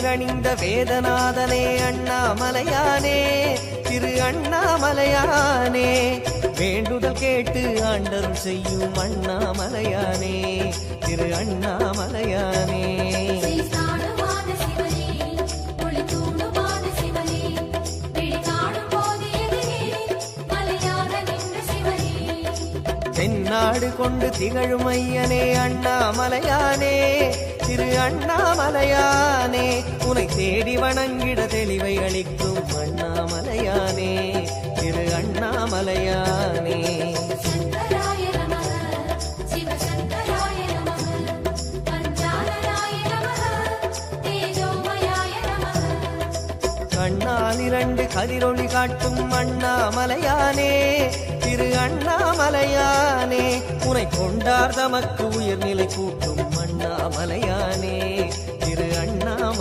அணிந்த வேதநாதனே அண்ணாமலையானே திரு அண்ணாமலையானே வேண்டுதல் கேட்டு ஆண்டருள் செய்யும் அண்ணாமலையானே திரு அண்ணாமலையானே தென்னாடு கொண்டு திகழும் ஐயனே அண்ணாமலையானே திரு அண்ணாமலையானே உனை தேடி வணங்கிட தெளிவை அளிக்கும் அண்ணாமலையானே திரு அண்ணாமலையானே கண்ணால் இரண்டு கதிரொளி காட்டும் அண்ணாமலையானே திரு அண்ணாமலையானே உனை கொண்டார் தமக்கு உயர்நிலை கூட்டும் அண்ணாமலையானே திரு அண்ணாமலை